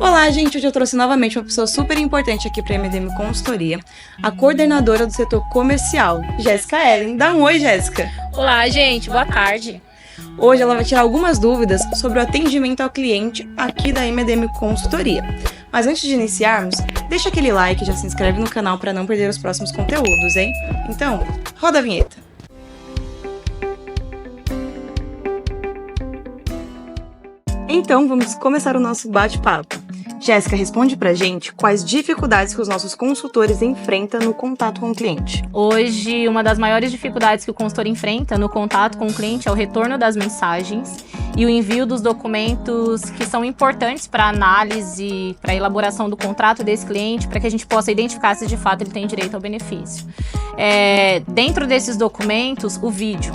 Olá, gente! Hoje eu trouxe novamente uma pessoa super importante aqui para a MDM Consultoria, a coordenadora do setor comercial, Jéssica Ellen. Dá um oi, Jéssica! Olá, gente! Boa tarde! Hoje ela vai tirar algumas dúvidas sobre o atendimento ao cliente aqui da MDM Consultoria. Mas antes de iniciarmos, deixa aquele like e já se inscreve no canal para não perder os próximos conteúdos, hein? Então, roda a vinheta! Então, vamos começar o nosso bate-papo. Jéssica, responde pra gente quais dificuldades que os nossos consultores enfrentam no contato com o cliente. Hoje, uma das maiores dificuldades que o consultor enfrenta no contato com o cliente é o retorno das mensagens e o envio dos documentos que são importantes para análise, para elaboração do contrato desse cliente, para que a gente possa identificar se de fato ele tem direito ao benefício. Dentro desses documentos, o vídeo.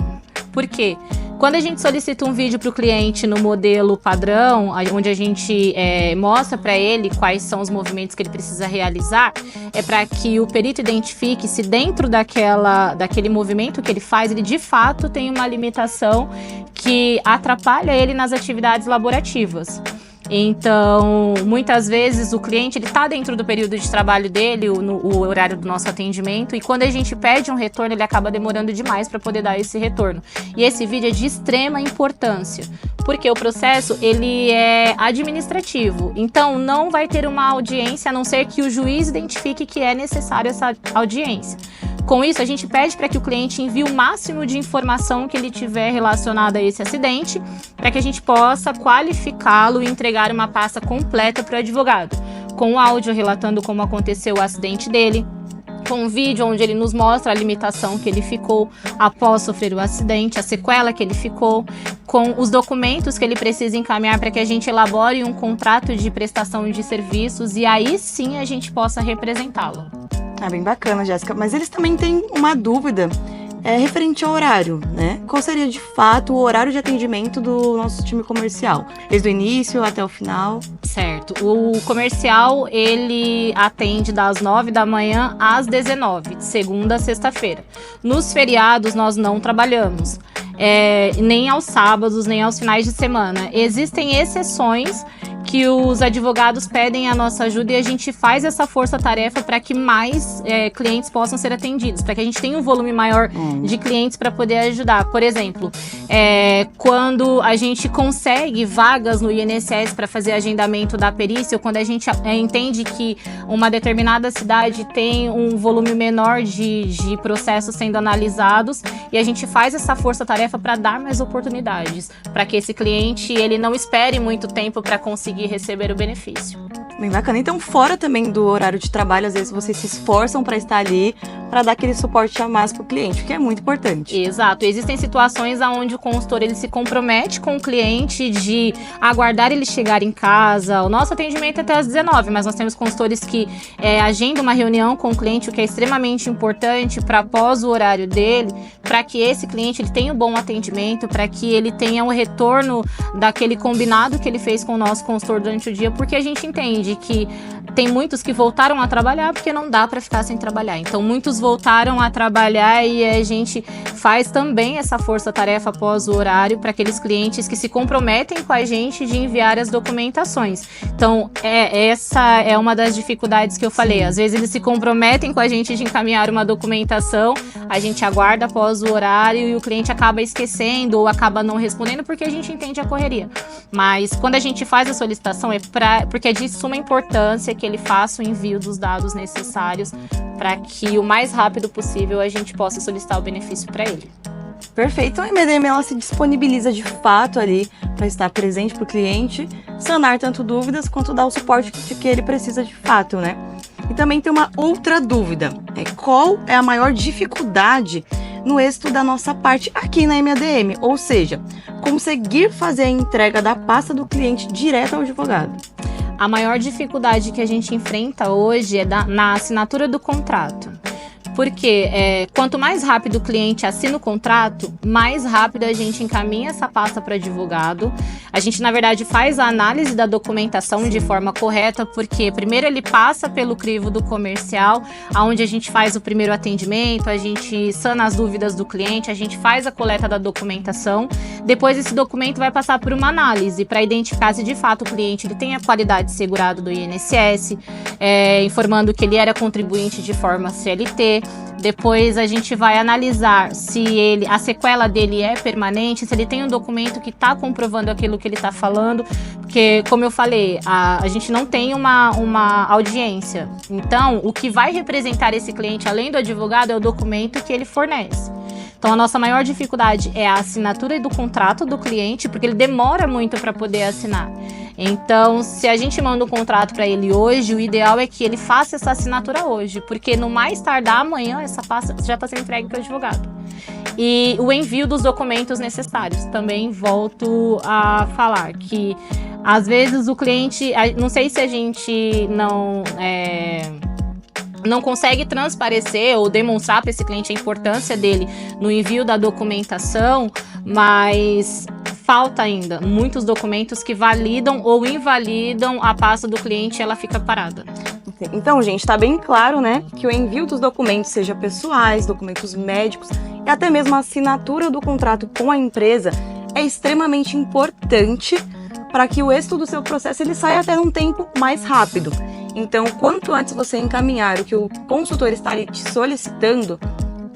Por quê? Quando a gente solicita um vídeo para o cliente no modelo padrão, onde a gente mostra para ele quais são os movimentos que ele precisa realizar, é para que o perito identifique se dentro daquele movimento que ele faz, ele de fato tem uma limitação que atrapalha ele nas atividades laborativas. Então, muitas vezes o cliente está dentro do período de trabalho dele, o horário do nosso atendimento, e quando a gente pede um retorno, ele acaba demorando demais para poder dar esse retorno. E esse vídeo é de extrema importância, porque o processo ele é administrativo, então não vai ter uma audiência a não ser que o juiz identifique que é necessário essa audiência. Com isso, a gente pede para que o cliente envie o máximo de informação que ele tiver relacionada a esse acidente, para que a gente possa qualificá-lo e entregar uma pasta completa para o advogado, com o áudio relatando como aconteceu o acidente dele, com um vídeo onde ele nos mostra a limitação que ele ficou após sofrer o acidente, a sequela que ele ficou, com os documentos que ele precisa encaminhar para que a gente elabore um contrato de prestação de serviços e aí sim a gente possa representá-lo. Ah, bem bacana, Jéssica. Mas eles também têm uma dúvida referente ao horário, né? Qual seria, de fato, o horário de atendimento do nosso time comercial? Desde o início até o final? Certo. O comercial, ele atende das 9 da manhã às 19, de segunda a sexta-feira. Nos feriados, nós não trabalhamos. Nem aos sábados, nem aos finais de semana. Existem exceções que os advogados pedem a nossa ajuda e a gente faz essa força-tarefa para que mais clientes possam ser atendidos, para que a gente tenha um volume maior de clientes para poder ajudar. Por exemplo, quando a gente consegue vagas no INSS para fazer agendamento da perícia, ou quando a gente entende que uma determinada cidade tem um volume menor de processos sendo analisados, e a gente faz essa força-tarefa para dar mais oportunidades, para que esse cliente ele não espere muito tempo para conseguir receber o benefício. Bem bacana. Então, fora também do horário de trabalho, às vezes vocês se esforçam para estar ali, para dar aquele suporte a mais para o cliente, que é muito importante. Exato. Existem situações onde o consultor ele se compromete com o cliente de aguardar ele chegar em casa. O nosso atendimento é até às 19, mas nós temos consultores que agendam uma reunião com o cliente, o que é extremamente importante para após o horário dele, para que esse cliente ele tenha um bom atendimento, para que ele tenha um retorno daquele combinado que ele fez com o nosso consultor durante o dia, porque a gente entende que tem muitos que voltaram a trabalhar porque não dá para ficar sem trabalhar. Então, muitos voltaram a trabalhar e a gente faz também essa força-tarefa após o horário para aqueles clientes que se comprometem com a gente de enviar as documentações. Então, essa é uma das dificuldades que eu falei. Às vezes, eles se comprometem com a gente de encaminhar uma documentação, a gente aguarda após o horário e o cliente acaba esquecendo ou acaba não respondendo porque a gente entende a correria. Mas, quando a gente faz a solicitação, porque é de suma importância que ele faça o envio dos dados necessários para que o mais rápido possível a gente possa solicitar o benefício para ele. Perfeito. Então a MDM ela se disponibiliza de fato ali para estar presente para o cliente, sanar tanto dúvidas quanto dar o suporte que ele precisa de fato, né? E também tem uma outra dúvida, qual é a maior dificuldade no êxito da nossa parte aqui na MADM, ou seja, conseguir fazer a entrega da pasta do cliente direto ao advogado. A maior dificuldade que a gente enfrenta hoje é na assinatura do contrato. Porque quanto mais rápido o cliente assina o contrato, mais rápido a gente encaminha essa pasta para advogado. A gente, na verdade, faz a análise da documentação de forma correta, porque primeiro ele passa pelo crivo do comercial, onde a gente faz o primeiro atendimento, a gente sana as dúvidas do cliente, a gente faz a coleta da documentação. Depois esse documento vai passar por uma análise para identificar se de fato o cliente ele tem a qualidade segurada do INSS, informando que ele era contribuinte de forma CLT. Depois a gente vai analisar se a sequela dele é permanente, se ele tem um documento que está comprovando aquilo que ele está falando, porque, como eu falei, a gente não tem uma audiência. Então, o que vai representar esse cliente, além do advogado, é o documento que ele fornece. Então, a nossa maior dificuldade é a assinatura do contrato do cliente, porque ele demora muito para poder assinar. Então, se a gente manda um contrato para ele hoje, o ideal é que ele faça essa assinatura hoje, porque no mais tardar amanhã, essa pasta já está sendo entregue para o advogado. E o envio dos documentos necessários. Também volto a falar que, às vezes, o cliente... Não sei se a gente não consegue transparecer ou demonstrar para esse cliente a importância dele no envio da documentação, mas falta ainda muitos documentos que validam ou invalidam a pasta do cliente e ela fica parada. Então, gente, tá bem claro, né, que o envio dos documentos, seja pessoais, documentos médicos e até mesmo a assinatura do contrato com a empresa, é extremamente importante para que o êxito do seu processo ele saia até num tempo mais rápido. Então, quanto antes você encaminhar o que o consultor está ali te solicitando,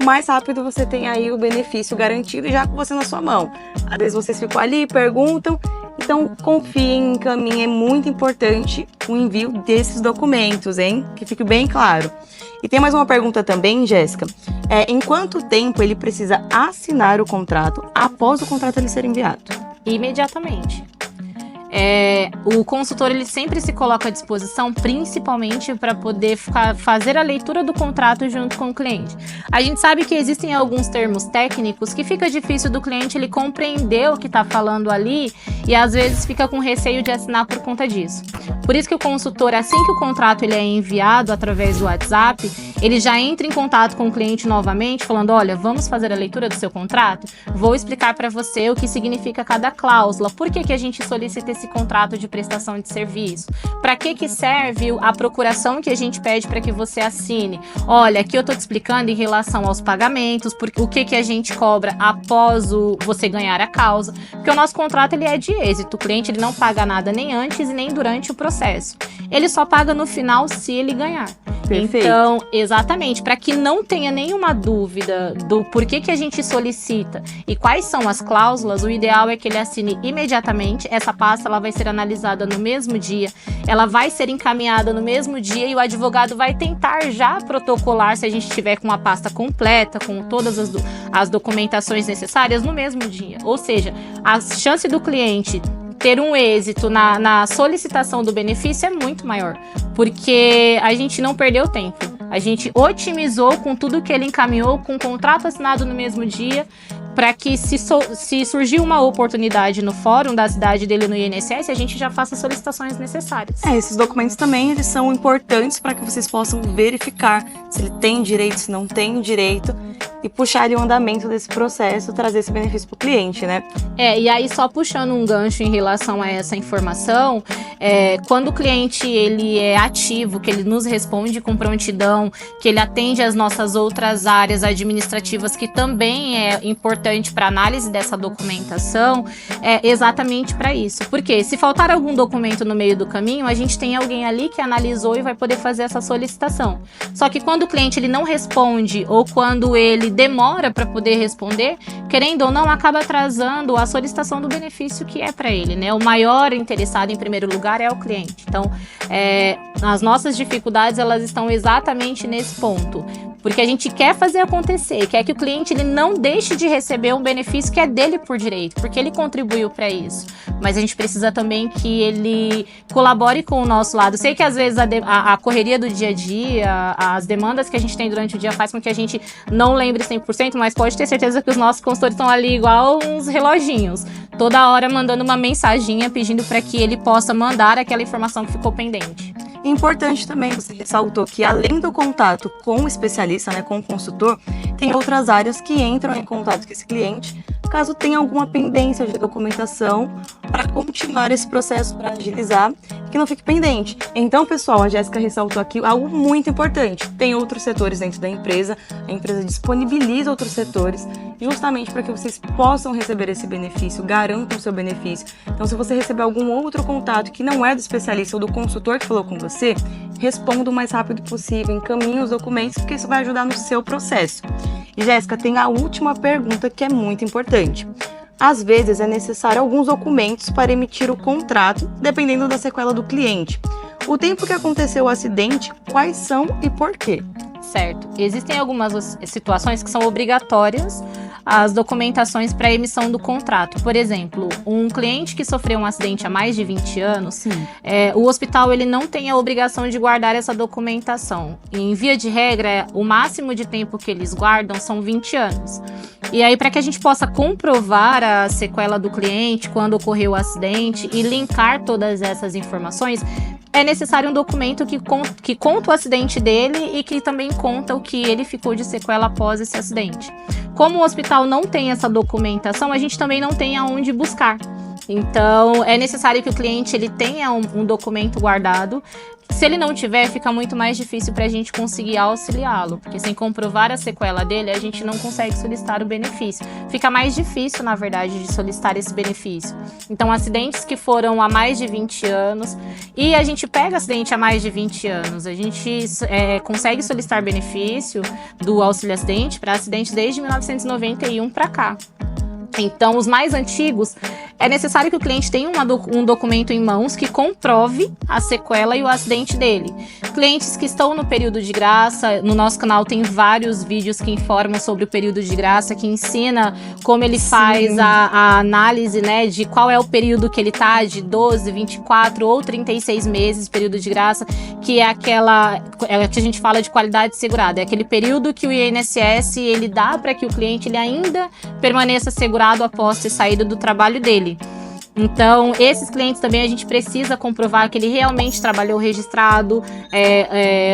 mais rápido você tem aí o benefício garantido e já com você na sua mão. Às vezes vocês ficam ali, perguntam, então confiem, encaminhem, é muito importante o envio desses documentos, hein? Que fique bem claro. E tem mais uma pergunta também, Jéssica. Em quanto tempo ele precisa assinar o contrato após o contrato ele ser enviado? Imediatamente. O consultor ele sempre se coloca à disposição, principalmente para poder fazer a leitura do contrato junto com o cliente. A gente sabe que existem alguns termos técnicos que fica difícil do cliente ele compreender o que está falando ali e às vezes fica com receio de assinar por conta disso. Por isso que o consultor, assim que o contrato ele é enviado através do WhatsApp, ele já entra em contato com o cliente novamente, falando: olha, vamos fazer a leitura do seu contrato? Vou explicar para você o que significa cada cláusula, por que a gente solicita esse contrato de prestação de serviço, para que serve a procuração que a gente pede para que você assine. Olha, aqui eu estou te explicando em relação aos pagamentos, o que a gente cobra após você ganhar a causa, porque o nosso contrato ele é de êxito, o cliente ele não paga nada nem antes e nem durante o processo, ele só paga no final se ele ganhar. Perfeito. Então, exatamente, para que não tenha nenhuma dúvida do porquê que a gente solicita e quais são as cláusulas, o ideal é que ele assine imediatamente. Essa pasta ela vai ser analisada no mesmo dia, ela vai ser encaminhada no mesmo dia e o advogado vai tentar já protocolar, se a gente tiver com a pasta completa, com todas as documentações necessárias no mesmo dia. Ou seja, a chance do cliente ter um êxito na solicitação do benefício é muito maior, porque a gente não perdeu tempo, a gente otimizou com tudo que ele encaminhou, com o contrato assinado no mesmo dia, para que se surgir uma oportunidade no fórum da cidade dele no INSS, a gente já faça as solicitações necessárias. Esses documentos também eles são importantes para que vocês possam verificar se ele tem direito, se não tem direito, e puxar ali o andamento desse processo, trazer esse benefício para o cliente, né? E aí só puxando um gancho em relação a essa informação, quando o cliente ele é ativo, que ele nos responde com prontidão, que ele atende as nossas outras áreas administrativas, que também é importante para análise dessa documentação, é exatamente para isso. Porque se faltar algum documento no meio do caminho, a gente tem alguém ali que analisou e vai poder fazer essa solicitação. Só que quando o cliente ele não responde ou quando ele demora para poder responder, querendo ou não, acaba atrasando a solicitação do benefício que é para ele, né? O maior interessado em primeiro lugar é o cliente. Então, as nossas dificuldades elas estão exatamente nesse ponto. Porque a gente quer fazer acontecer, quer que o cliente ele não deixe de receber um benefício que é dele por direito, porque ele contribuiu para isso. Mas a gente precisa também que ele colabore com o nosso lado. Sei que às vezes a correria do dia a dia, as demandas que a gente tem durante o dia faz com que a gente não lembre 100%, mas pode ter certeza que os nossos consultores estão ali igual uns reloginhos, toda hora mandando uma mensaginha pedindo para que ele possa mandar aquela informação que ficou pendente. Importante também, você ressaltou que além do contato com o especialista, né, com o consultor, tem outras áreas que entram em contato com esse cliente, caso tenha alguma pendência de documentação, para continuar esse processo, para agilizar, que não fique pendente. Então, pessoal, a Jéssica ressaltou aqui algo muito importante. Tem outros setores dentro da empresa, a empresa disponibiliza outros setores, justamente para que vocês possam receber esse benefício, garantam o seu benefício. Então, se você receber algum outro contato que não é do especialista ou do consultor que falou com você, responda o mais rápido possível, encaminhe os documentos, porque isso vai ajudar no seu processo. E, Jéssica, tem a última pergunta que é muito importante. Às vezes é necessário alguns documentos para emitir o contrato, dependendo da sequela do cliente. O tempo que aconteceu o acidente, quais são e por quê? Certo. Existem algumas situações que são obrigatórias as documentações para emissão do contrato. Por exemplo, um cliente que sofreu um acidente há mais de 20 anos, o hospital ele não tem a obrigação de guardar essa documentação. Em via de regra, o máximo de tempo que eles guardam são 20 anos. E aí, para que a gente possa comprovar a sequela do cliente, quando ocorreu o acidente e linkar todas essas informações, é necessário um documento que conta o acidente dele e que também conta o que ele ficou de sequela após esse acidente. Como o hospital não tem essa documentação, a gente também não tem aonde buscar. Então, é necessário que o cliente ele tenha um documento guardado. Se ele não tiver, fica muito mais difícil para a gente conseguir auxiliá-lo, porque sem comprovar a sequela dele, a gente não consegue solicitar o benefício. Fica mais difícil, na verdade, de solicitar esse benefício. Então, acidentes que foram há mais de 20 anos, e a gente pega acidente há mais de 20 anos, a gente consegue solicitar benefício do auxílio acidente para acidentes desde 1991 para cá. Então, os mais antigos, é necessário que o cliente tenha um documento em mãos que comprove a sequela e o acidente dele. Clientes que estão no período de graça, no nosso canal tem vários vídeos que informam sobre o período de graça, que ensina como ele faz a análise, né, de qual é o período que ele tá, de 12, 24 ou 36 meses, período de graça, que é que a gente fala de qualidade segurada. É aquele período que o INSS ele dá para que o cliente ele ainda permaneça segurado após ter saído do trabalho dele. Então, esses clientes também a gente precisa comprovar que ele realmente trabalhou registrado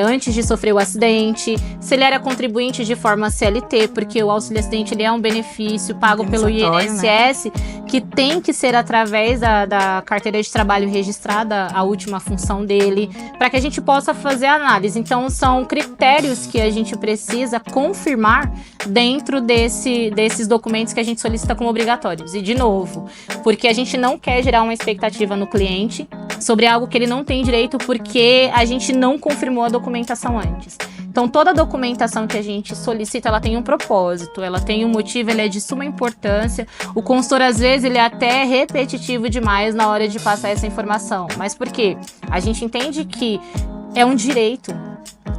antes de sofrer o acidente, se ele era contribuinte de forma CLT, porque o auxílio acidente ele é um benefício pago pelo INSS, né? Que tem que ser através da carteira de trabalho registrada, a última função dele, para que a gente possa fazer a análise. Então, são critérios que a gente precisa confirmar dentro desses documentos que a gente solicita como obrigatórios. E, de novo, porque a gente não quer gerar uma expectativa no cliente sobre algo que ele não tem direito porque a gente não confirmou a documentação antes. Então, toda a documentação que a gente solicita, ela tem um propósito, ela tem um motivo, ela é de suma importância. O consultor, às vezes, ele é até repetitivo demais na hora de passar essa informação. Mas por quê? A gente entende que é um direito.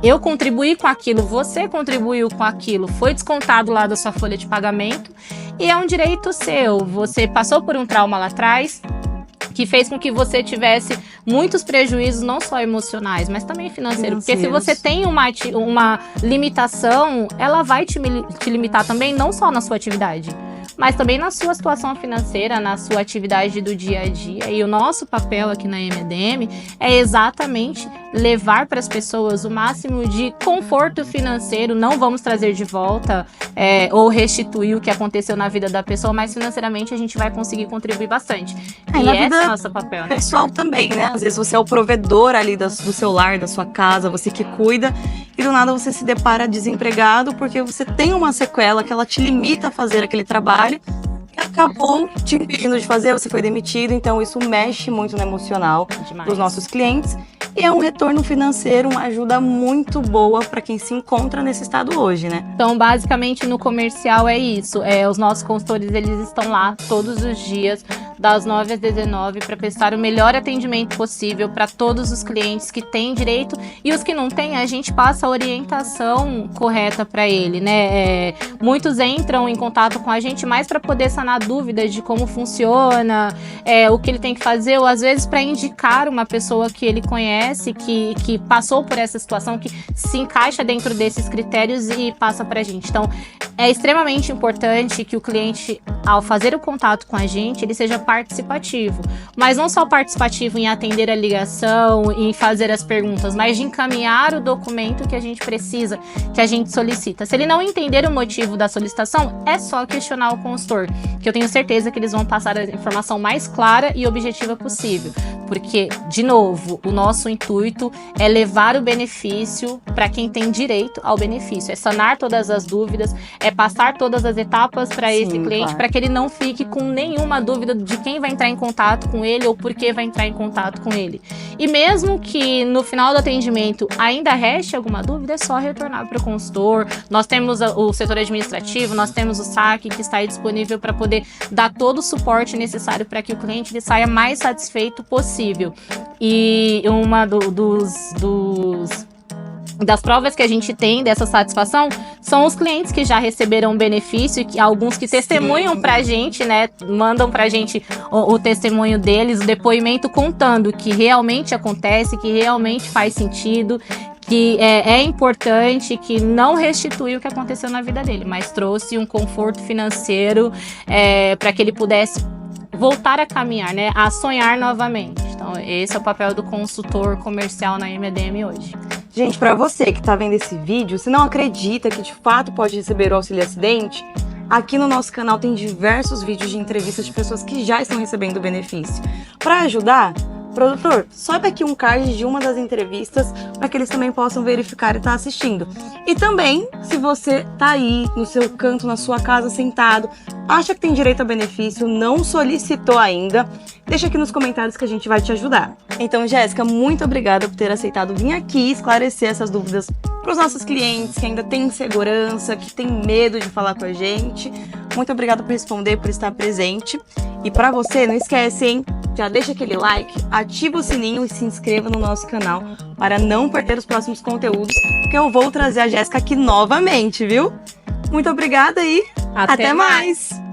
Eu contribuí com aquilo, você contribuiu com aquilo, foi descontado lá da sua folha de pagamento e é um direito seu. Você passou por um trauma lá atrás que fez com que você tivesse muitos prejuízos, não só emocionais, mas também financeiros. Porque se você tem uma limitação, ela vai te limitar também, não só na sua atividade, mas também na sua situação financeira, na sua atividade do dia a dia. E o nosso papel aqui na MDM é exatamente levar para as pessoas o máximo de conforto financeiro. Não vamos trazer de volta ou restituir o que aconteceu na vida da pessoa, mas financeiramente a gente vai conseguir contribuir bastante. E esse é o nosso papel, né? Pessoal também, né? Às vezes você é o provedor ali do seu lar, da sua casa, você que cuida, e do nada você se depara desempregado porque você tem uma sequela que ela te limita a fazer aquele trabalho e acabou te impedindo de fazer, você foi demitido. Então isso mexe muito no emocional dos nossos clientes e é um retorno financeiro, uma ajuda muito boa para quem se encontra nesse estado hoje, né? Então, basicamente, no comercial é isso. Os nossos consultores, eles estão lá todos os dias, das 9 às 19, para prestar o melhor atendimento possível para todos os clientes que têm direito, e os que não têm, a gente passa a orientação correta para ele, né? Muitos entram em contato com a gente mais para poder sanar dúvidas de como funciona, o que ele tem que fazer, ou às vezes para indicar uma pessoa que ele conhece, que passou por essa situação, que se encaixa dentro desses critérios e passa pra gente. Então, é extremamente importante que o cliente, ao fazer o contato com a gente, ele seja participativo. Mas não só participativo em atender a ligação, em fazer as perguntas, mas de encaminhar o documento que a gente precisa, que a gente solicita. Se ele não entender o motivo da solicitação, é só questionar o consultor, que eu tenho certeza que eles vão passar a informação mais clara e objetiva possível. Porque, de novo, o nosso intuito é levar o benefício para quem tem direito ao benefício, é sanar todas as dúvidas, é passar todas as etapas para esse cliente, claro, para que ele não fique com nenhuma dúvida de quem vai entrar em contato com ele ou por que vai entrar em contato com ele. E mesmo que no final do atendimento ainda reste alguma dúvida, é só retornar para o consultor. Nós temos o setor administrativo, nós temos o SAC que está aí disponível para poder dar todo o suporte necessário para que o cliente ele saia mais satisfeito possível. E uma das provas que a gente tem dessa satisfação são os clientes que já receberam benefício, alguns que testemunham pra gente, né, mandam pra gente o testemunho deles, o depoimento contando que realmente acontece, que realmente faz sentido, que é importante, que não restituiu o que aconteceu na vida dele, mas trouxe um conforto financeiro para que ele pudesse voltar a caminhar, né, a sonhar novamente. Então, esse é o papel do consultor comercial na MDM hoje. Gente, para você que tá vendo esse vídeo, se não acredita que de fato pode receber o auxílio acidente, aqui no nosso canal tem diversos vídeos de entrevistas de pessoas que já estão recebendo o benefício. Para ajudar, produtor, sobe aqui um card de uma das entrevistas para que eles também possam verificar e estar assistindo. E também, se você tá aí no seu canto, na sua casa, sentado, acha que tem direito a benefício, não solicitou ainda, deixa aqui nos comentários que a gente vai te ajudar. Então, Jéssica, muito obrigada por ter aceitado vir aqui esclarecer essas dúvidas para os nossos clientes que ainda têm insegurança, que têm medo de falar com a gente. Muito obrigada por responder, por estar presente. E para você, não esquece, hein? Já deixa aquele like, ativa o sininho e se inscreva no nosso canal para não perder os próximos conteúdos, porque eu vou trazer a Jéssica aqui novamente, viu? Muito obrigada e até mais!